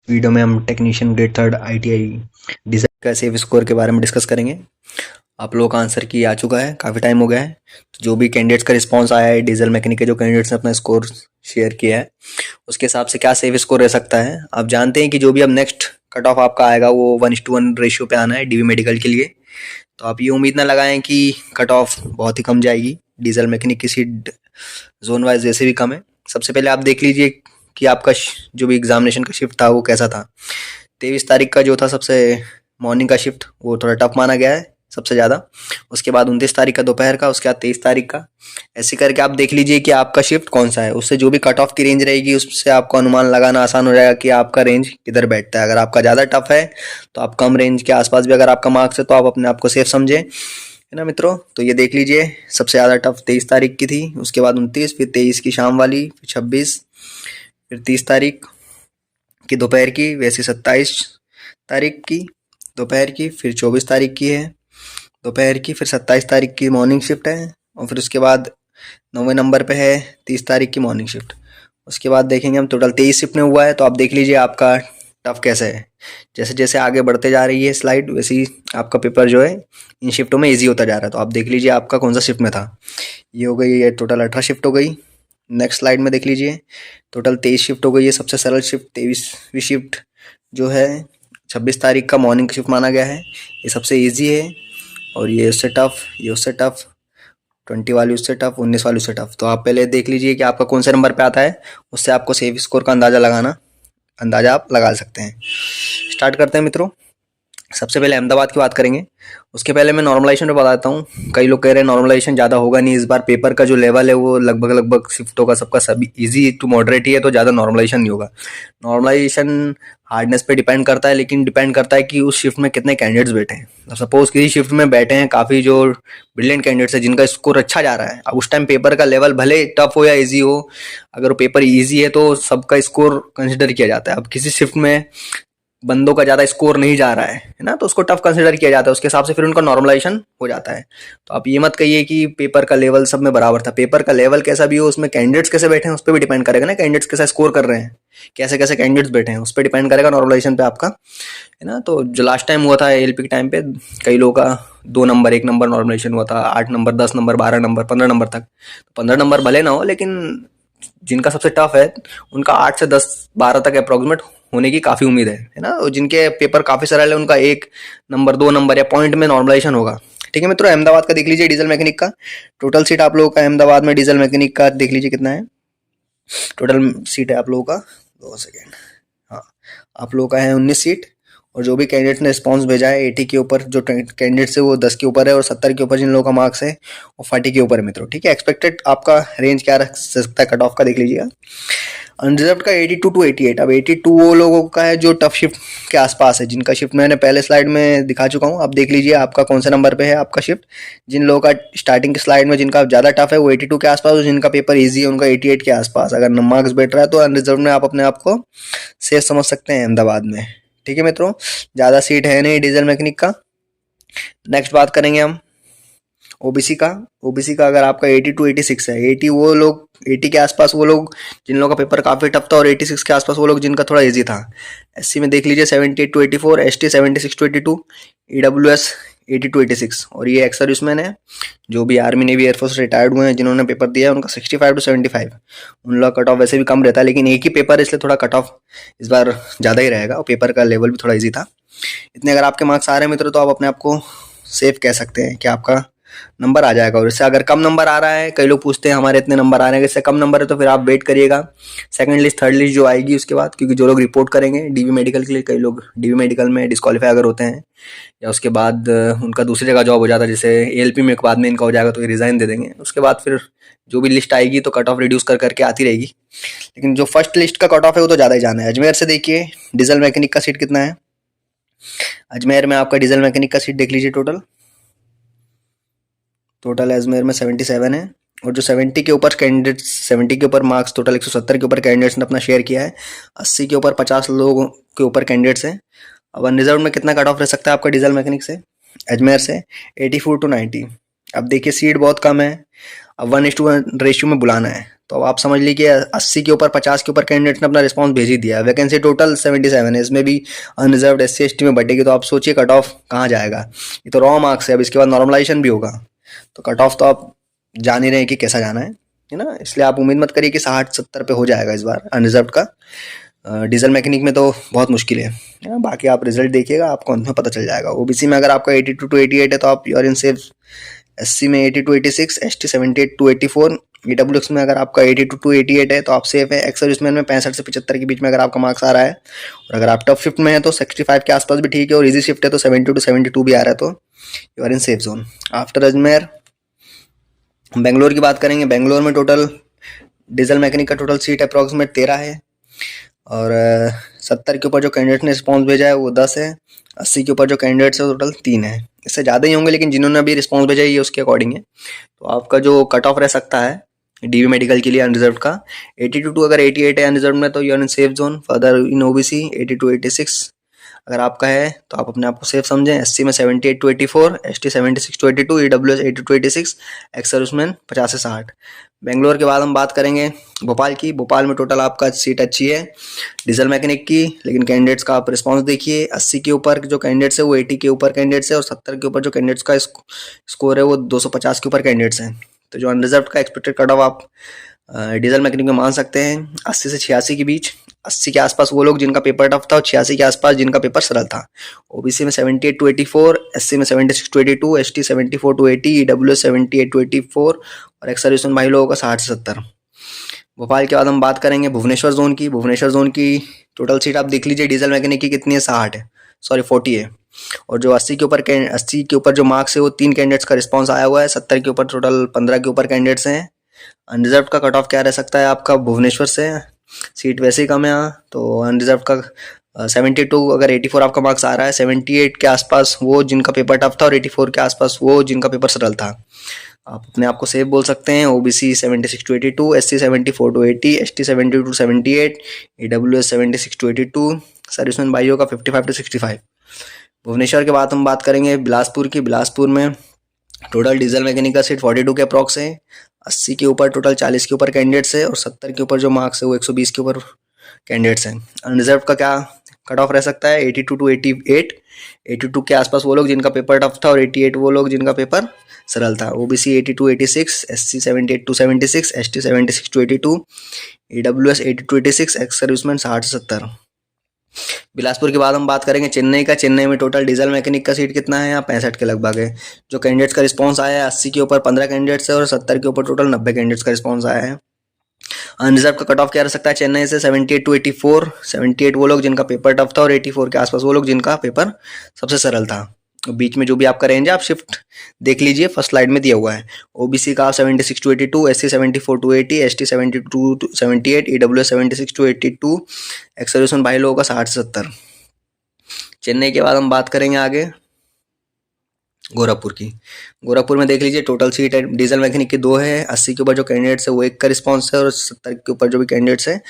Video में हम technician grade third ITI diesel का सेव स्कोर के बारे में डिस्कस करेंगे। आप लोगों का आंसर की आ चुका है, काफ़ी टाइम हो गया है। तो जो भी कैंडिडेट्स का रिस्पांस आया है, डीजल मैकेनिक के जो कैंडिडेट्स ने अपना स्कोर शेयर किया है, उसके हिसाब से क्या सेव स्कोर रह सकता है। आप जानते हैं कि जो भी अब नेक्स्ट कट ऑफ आपका आएगा वो 1:1 रेशियो पे आना है डीवी मेडिकल के लिए। तो आप ये उम्मीद ना लगाएं कि कट ऑफ बहुत ही कम जाएगी। डीजल मैकेनिक की सीट जोन वाइज वैसे भी कम है। सबसे पहले आप देख लीजिए कि आपका जो भी एग्जामिनेशन का शिफ्ट था वो कैसा था। 23 तारीख का जो था सबसे मॉर्निंग का शिफ्ट वो थोड़ा टफ माना गया है सबसे ज़्यादा। उसके बाद 29 तारीख का दोपहर का, उसके बाद 23 तारीख का। ऐसे करके आप देख लीजिए कि आपका शिफ्ट कौन सा है, उससे जो भी कट ऑफ की रेंज रहेगी उससे आपको अनुमान लगाना आसान हो जाएगा कि आपका रेंज किधर बैठता है। अगर आपका ज़्यादा टफ है तो आप कम रेंज के आसपास भी अगर आपका मार्क्स है तो आप अपने आप को सेफ समझें, है ना मित्रों। तो ये देख लीजिए सबसे ज़्यादा टफ 23 तारीख की थी, उसके बाद 29, फिर 23 की शाम वाली, फिर 26, फिर 30 तारीख की दोपहर की, वैसे 27 तारीख की दोपहर की, फिर 24 तारीख की है दोपहर की, फिर 27 तारीख की मॉर्निंग शिफ्ट है, और फिर उसके बाद 9वें नंबर पे है 30 तारीख की मॉर्निंग शिफ्ट। उसके बाद देखेंगे हम टोटल 23 शिफ्ट में हुआ है। तो आप देख लीजिए आपका टफ कैसे है। जैसे जैसे आगे बढ़ते जा रही है स्लाइड वैसे ही आपका पेपर जो है इन शिफ्टों में ईजी होता जा रहा है। तो आप देख लीजिए आपका कौन सा शिफ्ट में था। ये हो गई, ये टोटल 18 शिफ्ट हो गई। नेक्स्ट स्लाइड में देख लीजिए टोटल 23 शिफ्ट हो गई है। सबसे सरल शिफ्ट 23वीं शिफ्ट जो है 26 तारीख का मॉर्निंग शिफ्ट माना गया है, ये सबसे ईजी है। और ये उससे टफ, ये उससे टफ, 20 वाली उससे टफ, 19 वाली उससे टफ। तो आप पहले देख लीजिए कि आपका कौन से नंबर पे आता है, उससे आपको सेव स्कोर का अंदाज़ा आप लगा सकते हैं। स्टार्ट करते हैं मित्रों। सबसे पहले अहमदाबाद की बात करेंगे। उसके पहले मैं नॉर्मलाइजेशन पे बताता हूँ। कई लोग कह रहे हैं नॉर्मलाइजेशन ज़्यादा होगा नहीं इस बार, पेपर का जो लेवल है वो लगभग शिफ्टों का सबका सभी इजी टू मॉडरेट ही है, तो ज़्यादा नॉर्मलाइजेशन नहीं होगा। नॉर्मलाइजेशन हार्डनेस पे डिपेंड करता है, लेकिन डिपेंड करता है कि उस शिफ्ट में कितने कैंडिडेट्स बैठे हैं। सपोज किसी शिफ्ट में बैठे हैं काफ़ी जो ब्रिलियंट कैंडिडेट्स है जिनका स्कोर अच्छा जा रहा है, अब उस टाइम पेपर का लेवल भले टफ हो या ईजी हो, अगर पेपर ईजी है तो सबका स्कोर कंसिडर किया जाता है। अब किसी शिफ्ट में बंदों का ज़्यादा स्कोर नहीं जा रहा है ना, तो उसको टफ कंसिडर किया जाता है, उसके हिसाब से फिर उनका नॉर्मलाइजेशन हो जाता है। तो आप ये मत कहिए कि पेपर का लेवल सब में बराबर था। पेपर का लेवल कैसा भी हो, उसमें कैंडिडेट्स कैसे बैठे हैं उस पर भी डिपेंड करेगा ना, कैंडिडेट्स कैसा स्कोर कर रहे हैं, कैसे कैसे कैंडिडेट्स बैठे हैं उस पर डिपेंड करेगा नॉर्मलाइजेशन पे आपका, है ना। तो जो लास्ट टाइम हुआ था ALP के टाइम पे कई लोगों का 2 नंबर 1 नंबर नॉर्मलाइजेशन हुआ था, 8 नंबर 10 नंबर 12 नंबर 15 नंबर तक। 15 नंबर भले ना हो, लेकिन जिनका सबसे टफ है उनका 8 से 10 12 तक अप्रोक्सीमेट होने की काफ़ी उम्मीद है ना। और जिनके पेपर काफ़ी सरल है उनका 1 नंबर 2 नंबर या पॉइंट में नॉर्मलाइजेशन होगा। ठीक है मित्रों, अहमदाबाद का देख लीजिए डीजल मैकेनिक का टोटल सीट आप लोगों का अहमदाबाद में डीजल मैकेनिक का देख लीजिए कितना है। टोटल सीट है आप लोगों का, 2 सेकेंड, हाँ, आप लोगों का है 19 सीट। और जो भी कैंडिडेट ने रिस्पॉन्स भेजा है 80 के ऊपर जो कैंडिडेट्स है वो 10 के ऊपर है, और 70 के ऊपर जिन लोगों का मार्क्स है वो 40 के ऊपर है मित्रों। ठीक है, एक्सपेक्टेड आपका रेंज क्या रख सकता है कट ऑफ का देख लीजिएगा। अनरिजर्व का 82 टू 88। अब 82 वो लोगों का है जो टफ शिफ्ट के आसपास है, जिनका शिफ्ट मैंने पहले स्लाइड में दिखा चुका हूँ। आप देख लीजिए आपका कौन से नंबर पे है आपका शिफ्ट। जिन लोगों का स्टार्टिंग की स्लाइड में जिनका ज़्यादा टफ है वो 82 के आसपास, और जिनका पेपर ईजी है उनका 88 के आसपास। अगर मार्क्स बैठ रहा है तो अनरिजर्व में आप अपने आप को सेफ समझ सकते हैं अहमदाबाद में। ठीक है मित्रों, ज़्यादा सीट है नहीं डीजल मैकेनिक का। नेक्स्ट बात करेंगे हम ओबीसी का। ओबीसी का अगर आपका 80 टू 86 है, 80 वो लोग 80 के आसपास वो लोग जिन लोगों का पेपर काफ़ी टफ था, और 86 के आसपास वो लोग जिनका थोड़ा इजी था। एससी में देख लीजिए 78 to 84, ST 76 to 82, EWS 80 to 86। और ये एक्स सर्विसमैन है जो भी आर्मी नेवी एयरफोर्स रिटायर्ड हुए हैं जिन्होंने पेपर दिया है उनका 65 टू 75। उन लोग का कट ऑफ वैसे भी कम रहता है, लेकिन एक ही पेपर है इसलिए थोड़ा कट ऑफ इस बार ज़्यादा ही रहेगा, और पेपर का लेवल भी थोड़ा ईजी था। इतने अगर आपके मार्क्स आ रहे हैं मित्र तो आप अपने आप को सेफ कह सकते हैं कि आपका नंबर आ जाएगा। और इससे अगर कम नंबर आ रहा है, कई लोग पूछते हैं हमारे इतने नंबर आ रहे हैं, इससे कम नंबर है तो फिर आप वेट करिएगा सेकंड लिस्ट थर्ड लिस्ट जो आएगी उसके बाद, क्योंकि जो लोग रिपोर्ट करेंगे डीवी मेडिकल के लिए, कई लोग डीवी मेडिकल में डिस्क्वालीफाई अगर होते हैं या उसके बाद उनका दूसरी जगह जॉब हो जाता है, जैसे ALP में एक बाद में इनका हो जाएगा तो ये रिज़ाइन दे देंगे। उसके बाद फिर जो भी लिस्ट आएगी तो कट ऑफ रिड्यूस कर करके आती रहेगी, लेकिन जो फर्स्ट लिस्ट का कट ऑफ है वो तो ज़्यादा ही जाना है। अजमेर से देखिए डीजल मैकेनिक का सीट कितना है। अजमेर में आपका डीजल मैकेनिक का सीट देख लीजिए टोटल अजमेर में 77 है। और जो 70 के ऊपर कैंडिडेट्स, 70 के ऊपर मार्क्स टोटल 170 के ऊपर कैंडिडेट्स ने अपना शेयर किया है। 80 के ऊपर 50 लोगों के ऊपर कैंडिडेट्स हैं। अब अनरिजर्व में कितना कट ऑफ रह सकता है आपका डीजल मैकेनिक से अजमेर से 84 टू 90। अब देखिए सीट बहुत कम है, अब 1:1 रेशियो में बुलाना है, तो अब आप समझ लीजिए 80 के ऊपर 50 के ऊपर कैंडिडेट्स ने अपना रिस्पांस भेज ही दिया। वैकेंसी टोटल 77 है, इसमें भी अनरिजर्व्ड SC ST में बढ़ेगी, तो आप सोचिए कट ऑफ कहाँ जाएगा। ये तो रॉ मार्क्स है, अब इसके बाद नॉर्मलाइजेशन भी होगा, तो कट ऑफ तो आप जान ही रहे हैं कि कैसा जाना है ना। इसलिए आप उम्मीद मत करिए कि 60-70 पे हो जाएगा इस बार अनरिजर्व्ड का। डीजल मैकेनिक में तो बहुत मुश्किल है ना। बाकी आप रिजल्ट देखिएगा, आपको अंत में पता चल जाएगा। ओबीसी में अगर आपका 82 to 88 है तो आप यूर इन सेफ। SC में 80 to 86, ST 78 to 84, EWX में अगर आपका 82 to 88 है तो आप सेफ है। एक्स सर्विसमैन में 65 से 75 के बीच में अगर आपका मार्क्स आ रहा है, और अगर आप टफ शिफ्ट में है तो 65 के आसपास भी ठीक है, और इजी शिफ्ट है तो 70 to 72 भी आ रहा है, तो you are in safe zone. After Ajmer Bangalore की बात करेंगे। बेंगलोर में टोटल डीजल मैकेनिक का टोटल सीट अप्रॉक्सीमेट 13 है, और 70 के ऊपर जो कैंडिडेट ने रिस्पॉन्स भेजा है वो 10 है। 80 के ऊपर जो कैंडिडेट्स है टोटल 3 है। इससे ज़्यादा ही होंगे, लेकिन जिन्होंने अभी रिस्पॉन्स भेजा है ये उसके अकॉर्डिंग है। तो आपका जो कट ऑफ रह सकता है डीवी मेडिकल के लिए अनरिजर्व का 82 टू, अगर 88 है अनरिजर्व में तो you are in safe zone. Further in OBC 80 to 86 अगर आपका है तो आप अपने आप को सेफ समझें। एससी में 78 to 84, ST 76 to 82, EWS 80 to 86, x serviceman 50 से 60। बेंगलोर के बाद हम बात करेंगे भोपाल की। भोपाल में टोटल आपका सीट अच्छी है डीजल मैकेनिक की, लेकिन कैंडिडेट्स का आप रिस्पांस देखिए। 80 के ऊपर जो कैंडिडेट्स है वो 80 के ऊपर कैंडिडेट्स है, और 70 के ऊपर जो कैंडिडेट्स का स्कोर है वो 250 के ऊपर कैंडिडेट्स हैं। तो जो अनरिजर्व का एक्सपेक्टेड कट ऑफ आप डीजल मैकेनिक में मान सकते हैं 80 से 86 के बीच। 80 के आसपास वो लोग जिनका पेपर टफ था, और 86 के आसपास जिनका पेपर सरल था। ओबीसी में 78 to 84, एससी में 76 to 82, ST 74 to 80, EWS 78 to 84, और एक्स सर्विसमैन भाई लोगों का 60 से 70। भोपाल के बाद हम बात करेंगे भुवनेश्वर जोन की। भुवनेश्वर जोन की टोटल सीट आप देख लीजिए डीजल मैकेनिक की कितनी है, 60 है, सॉरी 40 है। और जो 80 के ऊपर जो मार्क्स है वो 3 कैंडिडेट्स का रिस्पांस आया हुआ है। 70 के ऊपर टोटल 15 के ऊपर कैंडिडेट्स हैं। अनरिजर्व का कट ऑफ क्या रह सकता है आपका भुवनेश्वर से, सीट वैसे ही कम है यहाँ, तो अनरिजर्व का 72, अगर 84 आपका मार्क्स आ रहा है, 78 के आसपास वो जिनका पेपर टफ था, और 84 के आसपास वो जिनका पेपर सरल था। आप अपने आप को सेफ बोल सकते हैं। OBC 76 to 82, SC 74 to 80, ST 72 to 78, EWS 76 to 82, serviceman भाइयों का 55 to 65। भुवनेश्वर के बाद हम बात करेंगे बिलासपुर की। बिलासपुर में टोटल डीजल मैकेनिक का सीट 42 के अप्रॉक्स है। 80 के ऊपर टोटल 40 के ऊपर कैंडिडेट्स है, और 70 के ऊपर जो मार्क्स है वो 120 के ऊपर कैंडिडेट्स हैं। अनरिजर्व का क्या कट ऑफ रह सकता है 82 to 88। 82 के आसपास वो लोग जिनका पेपर टफ था, और 88 वो लोग जिनका पेपर सरल था। OBC 80 to 86, SC 78 to 76, ST 76 to 82, EWS 80 to 86, ex serviceman 60 से 70। बिलासपुर के बाद हम बात करेंगे चेन्नई का। चेन्नई में टोटल डीजल मैकेनिक का सीट कितना है, यहाँ 65 के लगभग है। जो कैंडिडेट्स का रिस्पांस आया है 80 के ऊपर 15 कैंडिडेट्स है, और 70 के ऊपर टोटल 90 कैंडिडेट्स का रिस्पांस आया है। अनरिजर्व का कट ऑफ क्या रह सकता है चेन्नई से 78 to 84। 78 वो लोग जिनका पेपर टफ था, और 84 के आसपास वो लोग जिनका पेपर सबसे सरल था। बीच में जो भी आपका रेंज है आप शिफ्ट देख लीजिए, फर्स्ट स्लाइड में दिया हुआ है। ओबीसी का 76 to 82, SC 74 to 80, ST 72 to 78, EWS 76 to 82, ex serviceman भाई लोगों का 60 से 70। चेन्नई के बाद हम बात करेंगे आगे गोरखपुर की। गोरखपुर में देख लीजिए टोटल सीट है डीजल मैकेनिक की 2 है। 80 के ऊपर जो कैंडिडेट्स है वो 1 का रिस्पांस है, और 70 के ऊपर जो भी कैंडिडेट्स है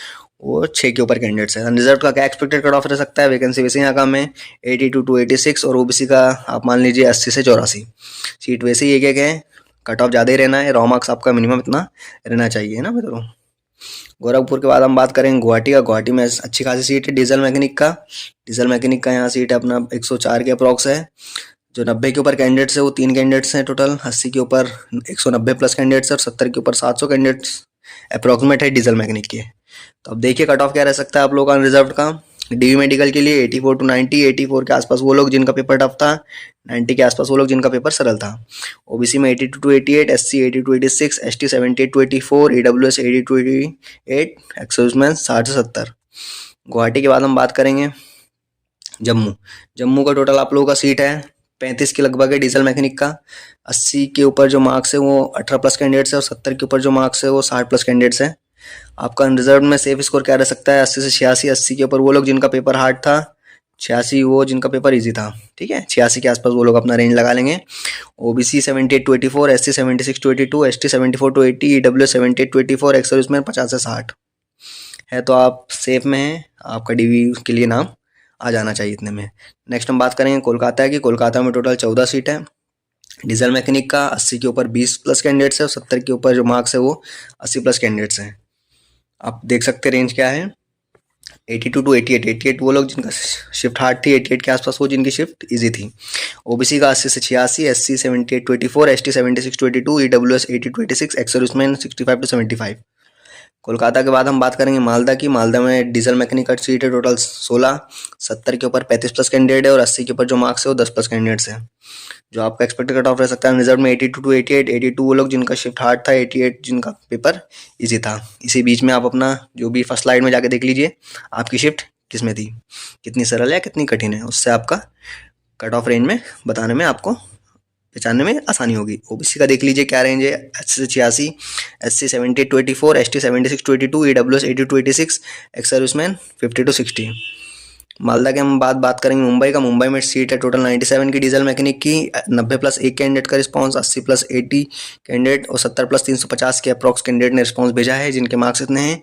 वो 6 के ऊपर कैंडिडेट्स है। अनरिजर्व का क्या एक्सपेक्टेड कट ऑफ रह सकता है, वैकेंसी वैसे यहाँ कम है 82 to 86, और ओबीसी का आप मान लीजिए 80 से 84। सीट वैसे ही एक है, कट ऑफ ज़्यादा ही रहना है। रॉ मार्क्स आपका मिनिमम इतना रहना चाहिए ना मित्रों। गोरखपुर के बाद हम बात करेंगे गुवाहाटी का। गुवाहाटी में अच्छी खासी सीट है डीजल मैकेनिक का। डीजल मैकेनिक का यहाँ सीट है अपना 104 के अप्रॉक्स है। जो 90 के ऊपर कैंडिडेट्स है वो 3 कैंडिडेट्स हैं टोटल। 80 के ऊपर 190 प्लस कैंडिडेट्स है, और 70 के ऊपर 700 कैंडिडेट्स अप्रॉक्सीमेट है डीजल मैकेनिक के। तो अब देखिए कट ऑफ क्या रह सकता है आप लोगों का अनरिजर्व का। डीवी मेडिकल के लिए 84 to 90, 84 के आसपास वो लोग जिनका पेपर टफ था, 90 के आसपास वो लोग जिनका पेपर सरल था। ओबीसी में 82 to 88, SC 80 to 86, ST 78 to 84, EWS 80 to 88, ex serviceman 60 से 70। गुवाहाटी के बाद हम बात करेंगे जम्मू। जम्मू का टोटल आप लोगों का सीट है 35 के लगभग है डीजल मैकेनिक का। 80 के ऊपर जो मार्क्स है वो 18 प्लस कैंडिडेट्स है, और 70 के ऊपर जो मार्क्स है वो 60 प्लस कैंडिडेट्स है। आपका अनरिजर्व में सेफ स्कोर क्या रह सकता है 80 से 86। 80 के ऊपर वो लोग जिनका पेपर हार्ड था, 86 वो जिनका पेपर इजी था। ठीक है, 86 के आसपास वो लोग अपना रेंज लगा लेंगे। OBC 78 to 84, SC 76 to 82, ST 74 to 80, EWS 78 to 84, x serviceman 50 से 60 है। तो आप सेफ में हैं, आपका डीवी के लिए नाम आ जाना चाहिए इतने में। नेक्स्ट हम बात करेंगे कोलकाता की। कोलकाता में टोटल 14 सीट है। डीजल मैकेनिक का 80 के ऊपर 20 प्लस कैंडिडेट्स है और 70 के ऊपर जो मार्क्स है वो 80 प्लस कैंडिडेट्स हैं। आप देख सकते हैं रेंज क्या है, 82 टू 88। 88 वो लोग जिनका शिफ्ट हार्ड थी, 88 के आसपास वो जिनकी शिफ्ट इजी थी। ओबीसी का 80 से 86, SC 78 to 84, ST 76 to 82, EWS 80 to 86, ex serviceman 65 to 75। Kolkata के बाद हम बात करेंगे मालदा की। मालदा में डीजल मैकेनिक का सीट है टोटल 16, 70 के ऊपर 35 प्लस कैंडिडेट है और 80 के ऊपर जो मार्क्स है वो 10 प्लस कैंडिडेट्स है। जो आपका एक्सपेक्टेड कट ऑफ रह सकता है रिजर्व में 82 टू 88। 82 वो लोग जिनका शिफ्ट हार्ड था, 88 जिनका पेपर इजी था। इसी बीच में आप अपना जो भी फर्स्ट स्लाइड में जाके देख लीजिए आपकी शिफ्ट किस में थी, कितनी सरल है कितनी कठिन है, उससे आपका कट ऑफ रेंज में बताने में आपको पहचानने में आसानी होगी। ओबीसी का देख लीजिए क्या रेंज है, 80 से 86, SC 78 to 84, ST 76 to 82, EWS 80 to 86, x serviceman 50 to 60। Malda के हम बात करेंगे मुंबई का। मुंबई में सीट है टोटल 97 की डीजल मैकेनिक की, 90 प्लस एक कैंडिडेट का रिस्पांस, 80 प्लस 80 कैंडिडेट और 70 प्लस 350 के अप्रॉक्स कैंडिडेट ने रिस्पांस भेजा है जिनके मार्क्स इतने हैं।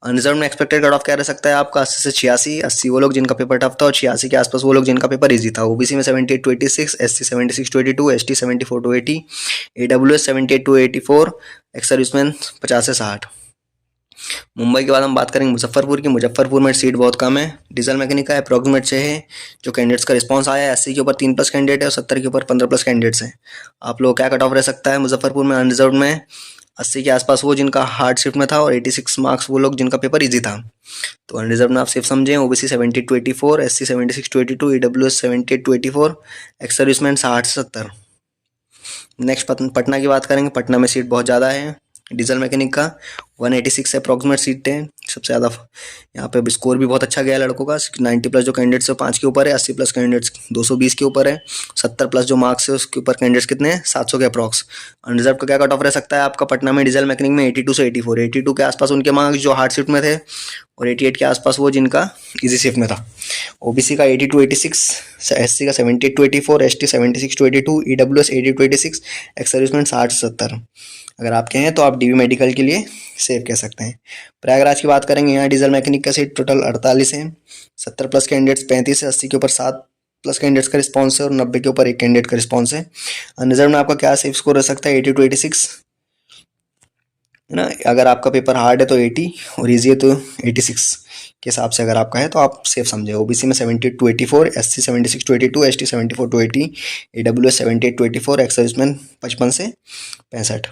अनरिजर्व में एक्सपेक्टेड कट ऑफ क्या रह सकता है आपका, 80 से 86। 80 वो लोग जिनका पेपर टफ था और 86 के आसपास वो लोग जिनका पेपर ईजी था। ओबीसी में 78 to 86, SC 76 to 82, ST 74 to 80, EWS 78 to 84, x serviceman 50 से 60। मुंबई के बाद हम बात करेंगे मुजफ्फरपुर की। मुजफ्फरपुर में सीट बहुत कम है, डीजल मैकेनिक का अप्रॉक्सीमेट 6 है। जो कैंडिडेट्स का रिस्पांस आया है 80 के ऊपर 3 प्लस कैंडिडेट है और 70 के ऊपर 15 प्लस कैंडिडेट्स हैं। आप लोग क्या कट ऑफ रह सकता है मुजफ्फरपुर में अनरिजर्व में, 80 के आसपास वो जिनका हार्ड शिफ्ट में था और 86 मार्क्स वो लोग जिनका पेपर ईजी था। तो अनरिजर्व में आप सिर्फ समझें OBC 70 to 84, SC 76 to 82, EWS 78 to 84, ex serviceman 60 से 70। नेक्स्ट पटना की बात करेंगे। पटना में सीट बहुत ज़्यादा है डीजल मैकेनिक का, 186 अप्रॉक्सीमेट सीट है। सबसे ज़्यादा यहाँ पे स्कोर भी बहुत अच्छा गया है लड़कों का, 90 प्लस जो कैंडिडेट्स है 5 के ऊपर है, 80 प्लस कैंडिडेट्स 220 के ऊपर है, 70 प्लस जो मार्क्स है उसके ऊपर कैंडिडेट्स कितने हैं 700 के अप्रॉक्स। अनरिजर्व का क्या कट ऑफ रह सकता है आपका पटना में डीजल मैकेनिक में, 82 से 84। 82 के आसपास उनके मार्क्स जो हार्ड शिफ्ट में थे और 88 के आसपास वो जिनका इजी शिफ्ट में था। ओबीसी का 80 to 86, एससी का 78 to 84, ST 76 to 82, EWS 80 to 86, ex serviceman 60 से 70। अगर आपके हैं तो आप डीवी मेडिकल के लिए सेव कह सकते हैं। प्रयागराज की बात करेंगे, यहाँ डीजल मैकेनिक का सीट टोटल 48 है, 70 प्लस कैंडिडेट्स 35 से 80 के ऊपर 7 प्लस कैंडिडेट्स का रिस्पांस है और 90 के ऊपर एक कैंडिडेट का रिस्पांस है। अनरिजर्व में आपका क्या सेफ स्कोर रह सकता है, 80 to 86 है ना। अगर आपका पेपर हार्ड है तो 80 और ईजी है तो 86 के हिसाब से अगर आपका है तो आप सेफ समझे। ओबीसी में 70 to 84, SC 76 to 82, ST 74 to 80, EWS 78 to 84, ex serviceman 55 से 65।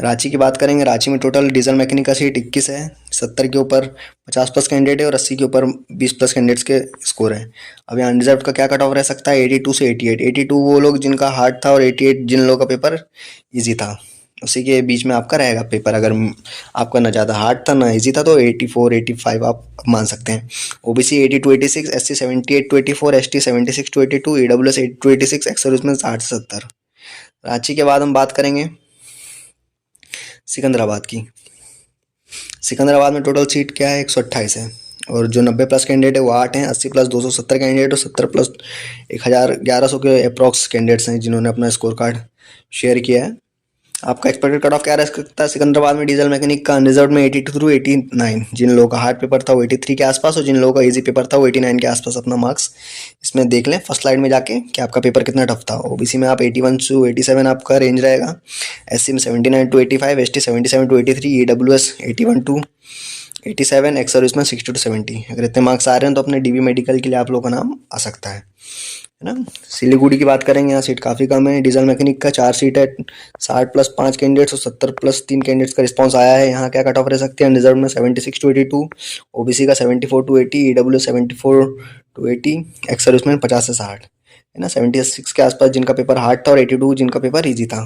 रांची की बात करेंगे। रांची में टोटल डीजल मैकेनिक का सीट 21 है, 70 के ऊपर 50 प्लस कैंडिडेट है और 80 के ऊपर 20 प्लस कैंडिडेट्स के स्कोर है। अब यहाँ अनरिजर्व का क्या कट ऑफ रह सकता है, 82 से 88। 82 वो लोग जिनका हार्ड था और 88 जिन लोगों का पेपर ईजी था, उसी के बीच में आपका रहेगा पेपर। अगर आपका ना ज़्यादा हार्ड था ना इजी था तो 84 85 आप मान सकते हैं। OBC 80 to 86, SC 78 to 84, ST 76 to 82, EWS 80 to 86, ex serviceman 60 से 70। रांची के बाद हम बात करेंगे सिकंदराबाद की। सिकंदराबाद में टोटल सीट क्या है 128 है और जो 90 प्लस कैंडिडेट है वो 8 हैं, 80 प्लस 270 कैंडिडेट और 70 प्लस 1100 के अप्रॉक्स कैंडिडेट्स हैं जिन्होंने अपना स्कोर कार्ड शेयर किया है। आपका एक्सपेक्टेड कट ऑफ क्या रह सकता है सिकंदराबाद में डीजल मैकेनिक का, अनरिजर्व में 82 थ्रू 89। जिन लोगों का हार्ड पेपर था वो 83 के आसपास और जिन लोगों का इजी पेपर था वो 89 के आसपास अपना मार्क्स इसमें देख लें फर्स्ट स्लाइड में जाके कि आपका पेपर कितना टफ था। ओबीसी में आप 81 to 87 आपका रेंज रहेगा, एससी में 79 to 85, ST 77 to 83, EWS 81 to 87, ex serviceman 60 to 70। अगर इतने मार्क्स आ रहे हैं तो अपने डीवी मेडिकल के लिए आप लोगों का नाम आ सकता है ना। सिलीगुड़ी की बात करेंगे, यहाँ सीट काफ़ी कम है। डीजल मैकेनिक का 4 सीट है, 60 प्लस 5 कैंडिडेट्स और 70 प्लस 3 कैंडिडेट्स का रिस्पांस आया है। यहाँ क्या कट ऑफ रह सकते हैं, रिजर्व में 76 to 82, ओबीसी का 74 to 80, EW 74 to 80, ex serviceman 50 से 60 है ना। 76 के आसपास जिनका पेपर हार्ड था और 82 जिनका पेपर ईजी था।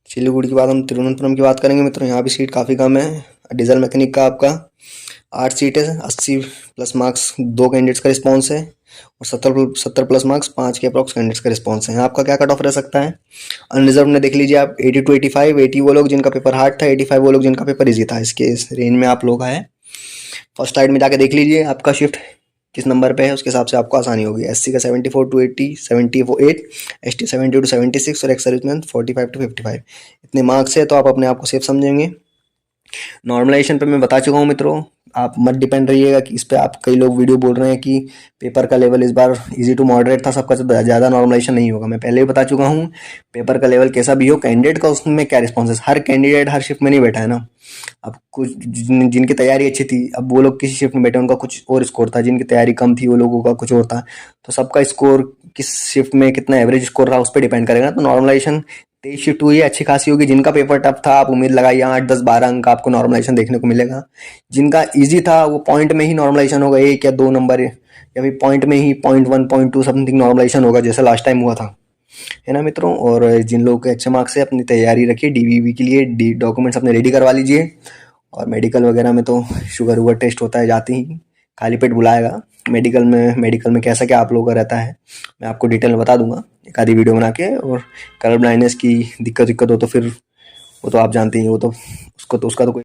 सिलीगुड़ी के बाद हम तिरुवनंतपुरम की बात करेंगे मित्रों, यहाँ भी सीट काफ़ी कम है। डीजल मैकेनिक का आपका 8 सीट है, 80 प्लस मार्क्स 2 कैंडिडेट्स का रिस्पांस है और 70 प्लस मार्क्स 5 के अप्रॉक्स कैंडिडेट्स का रिस्पांस है। आपका क्या कट ऑफ रह सकता है, अनरिजर्व में देख लीजिए आप 80 to 85। 80 वो लोग जिनका पेपर हार्ड था, 85 वो लोग जिनका पेपर ईजी था। इसके इस रेंज में आप लोग आए, फर्स्ट स्लाइड में जाके देख लीजिए आपका शिफ्ट किस नंबर पे है, उसके हिसाब से आपको आसानी होगी। एससी का 74 to 80, 78, एसटी 70 to 76 और एक्स सर्विसमैन 45 to 55। इतने मार्क्स है तो आप अपने आप को सेफ समझेंगे नॉर्मलाइजेशन पे मैं बता चुका हूँ मित्रों, आप मत डिपेंड रहिएगा कि इस पे। आप कई लोग वीडियो बोल रहे हैं कि पेपर का लेवल इस बार इजी टू मॉडरेट था सबका, तो ज़्यादा नॉर्मलाइजेशन नहीं होगा। मैं पहले ही बता चुका हूँ, पेपर का लेवल कैसा भी हो, कैंडिडेट का उसमें क्या रिस्पॉन्स है। हर कैंडिडेट हर शिफ्ट में नहीं बैठा है ना। अब कुछ जिनकी तैयारी अच्छी थी, अब वो लोग किसी शिफ्ट में बैठे, उनका कुछ और स्कोर था। जिनकी तैयारी कम थी वो लोगों का कुछ और था। तो सबका स्कोर किस शिफ्ट में कितना एवरेज स्कोर रहा उस पर डिपेंड करेगा। तो नॉर्मलाइजेशन 23 शिफ्ट हुई है, अच्छी खासी होगी। जिनका पेपर टफ था, आप उम्मीद लगाइए 8 10 12 अंक आपको नॉर्मलाइजेशन देखने को मिलेगा। जिनका ईजी था वो पॉइंट में ही नॉर्मलाइजेशन होगा, 1 या 2 नंबर, या फिर पॉइंट में ही 0.1 0.2 समथिंग नॉर्मलाइजेशन होगा, जैसे लास्ट टाइम हुआ था, है ना मित्रों। और जिन लोगों के अच्छे मार्क्स है, अपनी तैयारी रखिए डीवीवी के लिए, डॉक्यूमेंट्स अपने रेडी करवा लीजिए। और मेडिकल वगैरह में तो शुगर वुगर टेस्ट होता है जाते ही, खाली पेट बुलाएगा। मेडिकल में कैसा क्या आप लोगों का रहता है, मैं आपको डिटेल में बता दूंगा एक आधी वीडियो बना के। और कलर ब्लाइंडनेस की दिक्कत हो तो फिर वो तो आप जानते ही हैं, वो तो उसको तो उसका तो कोई